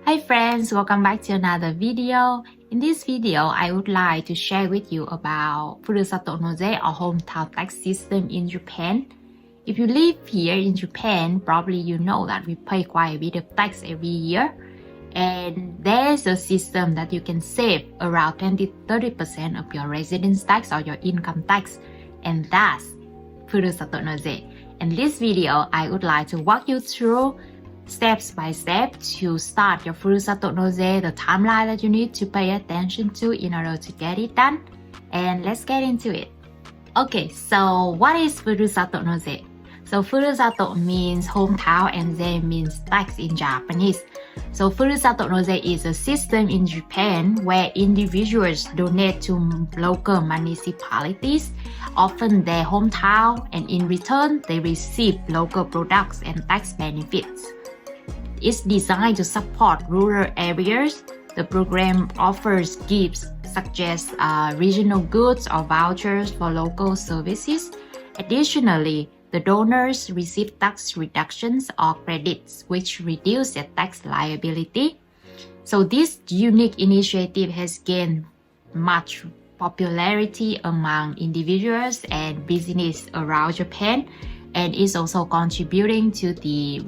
Hi friends, welcome back to another video. In this video, I would like to share with you about Furusato Nozei or hometown tax system in Japan. If you live here in Japan, probably you know that we pay quite a bit of tax every year. And there's a system that you can save around 20-30% of your residence tax or your income tax. And that's Furusato Nozei. In this video, I would like to walk you through steps by step to start your Furusato Nozei, the timeline that you need to pay attention to in order to get it done. And let's get into it. Okay, so what is Furusato Nozei? So Furusato means hometown and Zei means tax in Japanese. So Furusato Nozei is a system in Japan where individuals donate to local municipalities, often their hometown, and in return they receive local products and tax benefits. It's designed to support rural areas. The program offers gifts such as regional goods or vouchers for local services. Additionally, the donors receive tax reductions or credits, which reduce their tax liability. So this unique initiative has gained much popularity among individuals and business around Japan, and is also contributing to the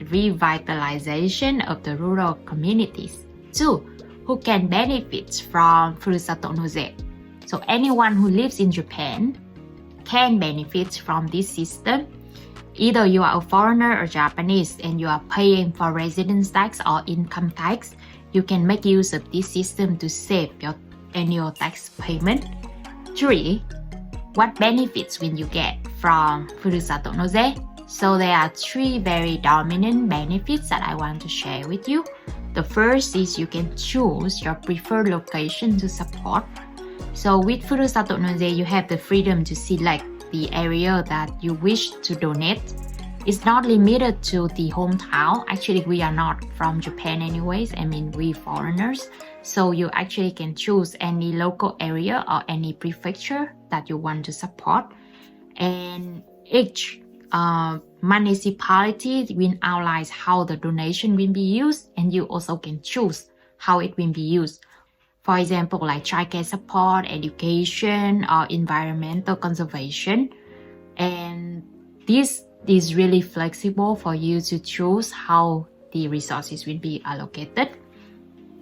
revitalization of the rural communities. 2. Who can benefit from Furusato Nozei? So anyone who lives in Japan can benefit from this system. Either you are a foreigner or Japanese and you are paying for residence tax or income tax, you can make use of this system to save your annual tax payment. 3. What benefits will you get from Furusato Nozei? So there are 3 very dominant benefits that I want to share with you. The first is you can choose your preferred location to support. So with Furusato Nozei, you have the freedom to select the area that you wish to donate. It's not limited to the hometown. Actually, we are not from Japan anyways. I mean, we foreigners. So you actually can choose any local area or any prefecture that you want to support. And each municipality will outline how the donation will be used, and you also can choose how it will be used. For example, like childcare support, education, or environmental conservation. And this is really flexible for you to choose how the resources will be allocated.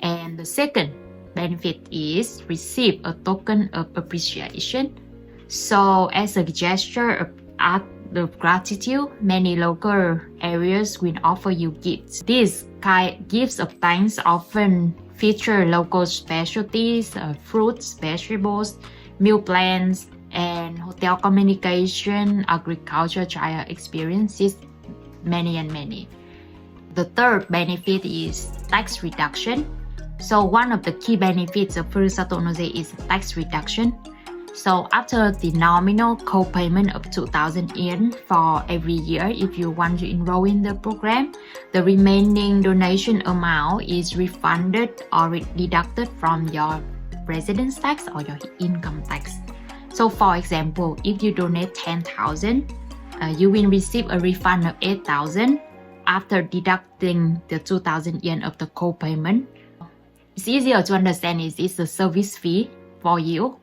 And the second benefit is receive a token of appreciation. So as a gesture of gratitude, many local areas will offer you gifts. These gifts of thanks often feature local specialties, fruits, vegetables, meal plans, and hotel communication, agriculture trial experiences, many and many. The third benefit is tax reduction. So one of the key benefits of Furusato Nozei is tax reduction. So after the nominal co-payment of 2,000 yen for every year, if you want to enroll in the program, the remaining donation amount is refunded or deducted from your residence tax or your income tax. So for example, if you donate 10,000, you will receive a refund of 8,000 after deducting the 2,000 yen of the co-payment. It's easier to understand it's a service fee for you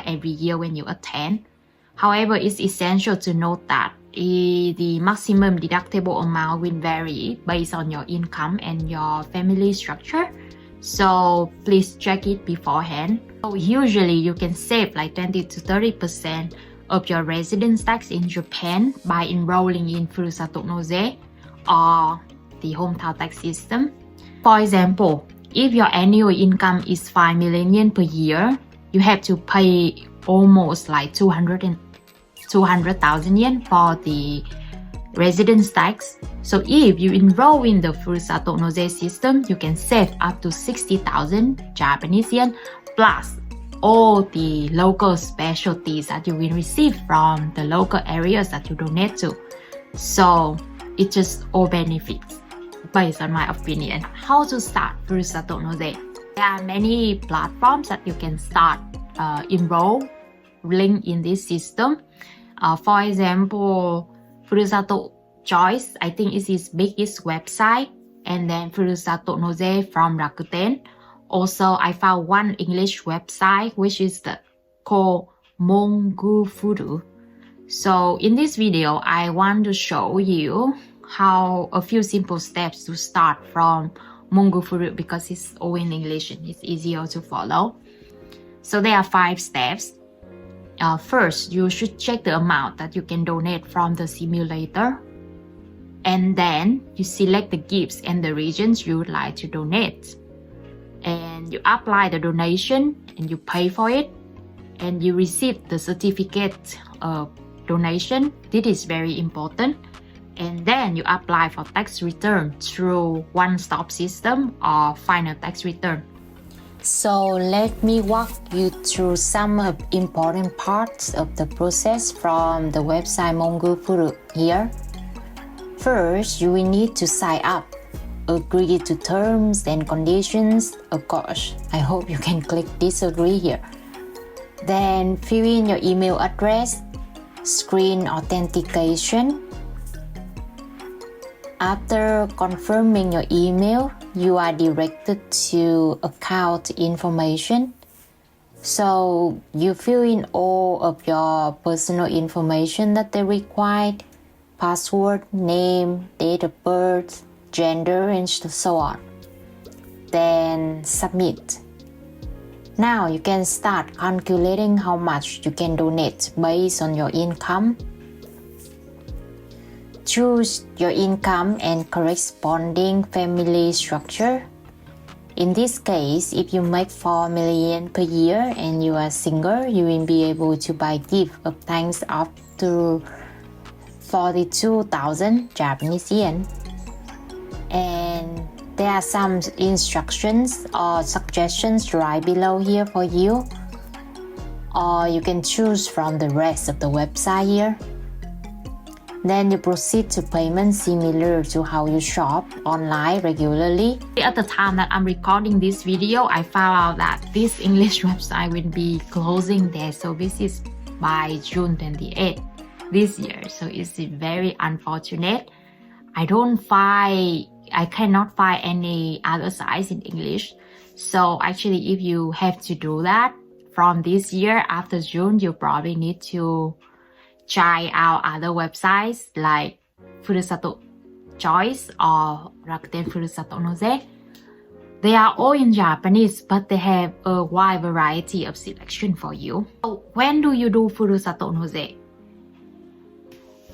every year when you attend. However, it's essential to note that the maximum deductible amount will vary based on your income and your family structure. So please check it beforehand. So usually you can save like 20-30% of your residence tax in Japan by enrolling in Furusato Nozei or the hometown tax system. For example, if your annual income is 5 million yen per year, you have to pay almost like 200,000 yen for the residence tax. So if you enroll in the Furusato Nozei system, you can save up to 60,000 Japanese yen plus all the local specialties that you will receive from the local areas that you donate to. So it just all benefits based on my opinion. How to start Furusato Nozei? There are many platforms that you can start enroll link in this system. For example, Furusato Choice, I think is his biggest website, and then Furusato Nozei from Rakuten. Also, I found one English website, which is called Mogufull. So in this video, I want to show you how a few simple steps to start from Mogufull, because it's all in English and it's easier to follow. So there are 5 steps. First, you should check the amount that you can donate from the simulator. And then you select the gifts and the regions you would like to donate. And you apply the donation and you pay for it. And you receive the certificate of donation. This is very important. And then you apply for tax return through one-stop system or final tax return. So let me walk you through some of important parts of the process from the website Mogufull here. First, you will need to sign up, agree to terms and conditions. Of course, I hope you can click disagree here. Then fill in your email address, screen authentication. After confirming your email, you are directed to account information. So you fill in all of your personal information that they required: password, name, date of birth, gender, and so on. Then submit. Now you can start calculating how much you can donate based on your income. Choose your income and corresponding family structure. In this case, if you make 4 million per year and you are single, you will be able to buy gift of thanks up to 42,000 Japanese yen. And there are some instructions or suggestions right below here for you. Or you can choose from the rest of the website here. Then you proceed to payment similar to how you shop online regularly. At the time that I'm recording this video, I found out that this English website will be closing there. So this is by June 28th this year. So it's very unfortunate. I cannot find any other sites in English. So actually, if you have to do that from this year after June, you probably need to try out other websites like Furusato Choice or Rakuten Furusato No Zei. They are all in Japanese, but they have a wide variety of selection for you. So when do you do Furusato Nozei?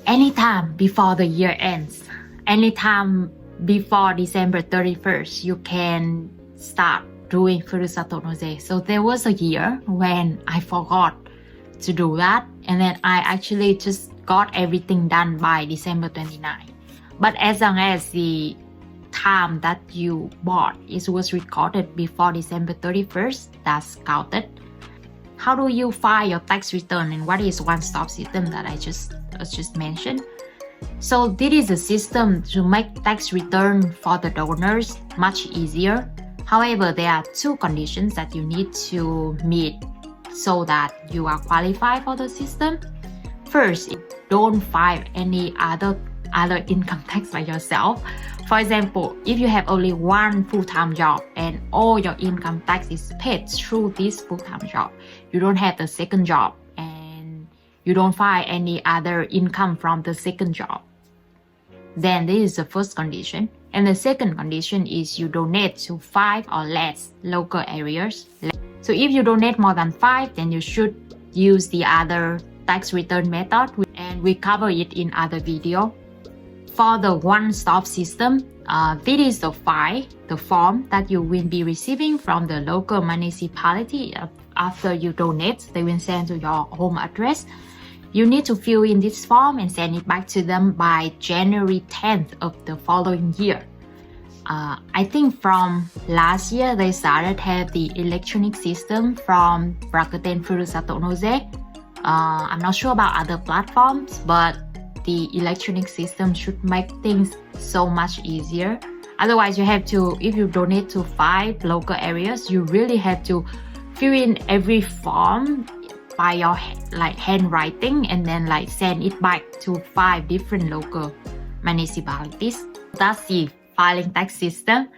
Anytime before the year ends. Anytime before December 31st, you can start doing Furusato Nozei. So there was a year when I forgot to do that, and then I actually just got everything done by December 29. But as long as the time that you bought was recorded before December 31st, that's counted. How do you file your tax return, and what is one-stop system that I just mentioned? So this is a system to make tax return for the donors much easier. However, there are 2 conditions that you need to meet so that you are qualified for the system. First, don't file any other income tax by yourself. For example, if you have only one full-time job and all your income tax is paid through this full-time job, you don't have the second job and you don't file any other income from the second job, then this is the first condition. And the second condition is you donate to 5 or less local areas. So if you donate more than 5, then you should use the other tax return method, and we cover it in other video. For the one-stop system, this is the form that you will be receiving from the local municipality after you donate. They will send to your home address. You need to fill in this form and send it back to them by January 10th of the following year. I think from last year, they started have the electronic system from Rakuten Furusato No Zei. I'm not sure about other platforms, but the electronic system should make things so much easier. Otherwise, you have to, if you donate to 5 local areas, you really have to fill in every form by your handwriting and then send it back to 5 different local municipalities. That's the filing tax system.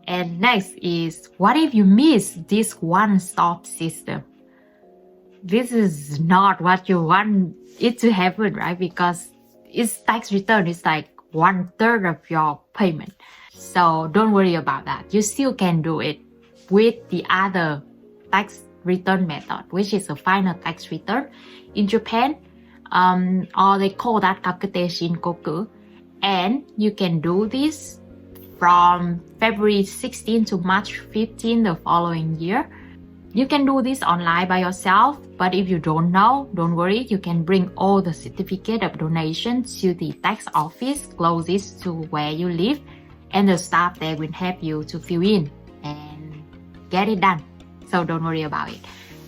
And next is, what if you miss this one-stop system? This is not what you want it to happen, right? Because its tax return is like 1/3 of your payment. So don't worry about that. You still can do it with the other tax return method, which is a final tax return. In Japan, or they call that Kakutei shin Koku. And you can do this from February 16 to March 15 the following year. You can do this online by yourself, but if you don't know, don't worry, you can bring all the certificate of donation to the tax office closest to where you live, and the staff there will help you to fill in and get it done. So don't worry about it.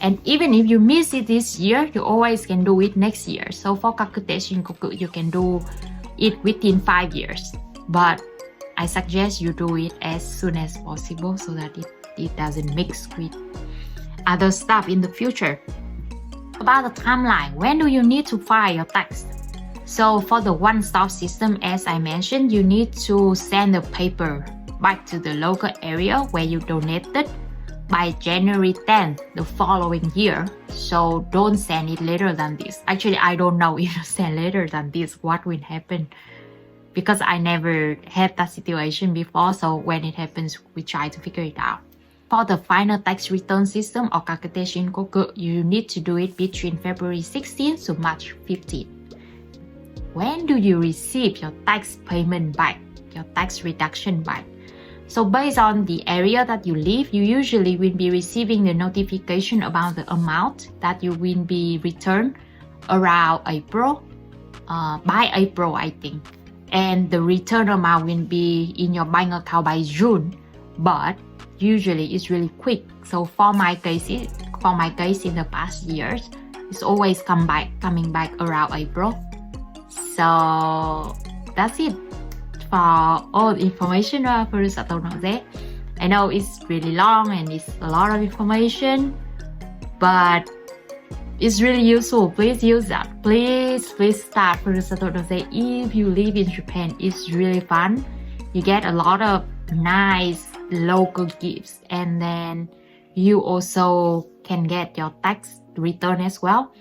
And even if you miss it this year, you always can do it next year. So for Kakutei shin Koku, you can do it within 5 years. But I suggest you do it as soon as possible so that it doesn't mix with other stuff in the future. About the timeline, when do you need to file your tax? So for the one-stop system, as I mentioned, you need to send the paper back to the local area where you donated by January 10th the following year. So don't send it later than this. Actually, I don't know if you send later than this, what will happen, because I never had that situation before. So when it happens, we try to figure it out. For the final tax return system or Kakutei shin Koku, you need to do it between February 16 to March 15. When do you receive your tax payment back, your tax reduction back? So based on the area that you live, you usually will be receiving the notification about the amount that you will be returned around April, by April, I think. And the return amount will be in your bank account by June, but usually it's really quick. So for my case in the past years, it's always coming back around April. So that's it for all the information about Furusato Nozei. I know it's really long and it's a lot of information, but it's really useful. Please use that. Please start Furusato Nozei if you live in Japan. It's really fun. You get a lot of nice local gifts, and then you also can get your tax return as well.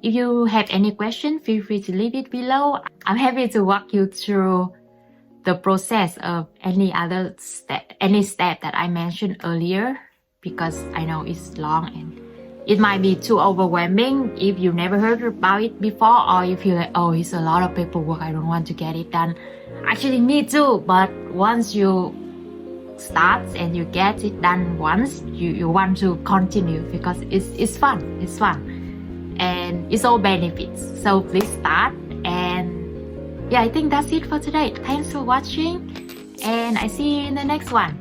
If you have any question, feel free to leave it below. I'm happy to walk you through the process of any step that I mentioned earlier, because I know it's long and it might be too overwhelming if you never heard about it before, or if you're like, oh, it's a lot of paperwork, I don't want to get it done. Actually, me too, but once you start and you get it done once, you want to continue because it's fun. It's fun. And it's all benefits. So please start. And yeah, I think that's it for today. Thanks for watching, and I see you in the next one.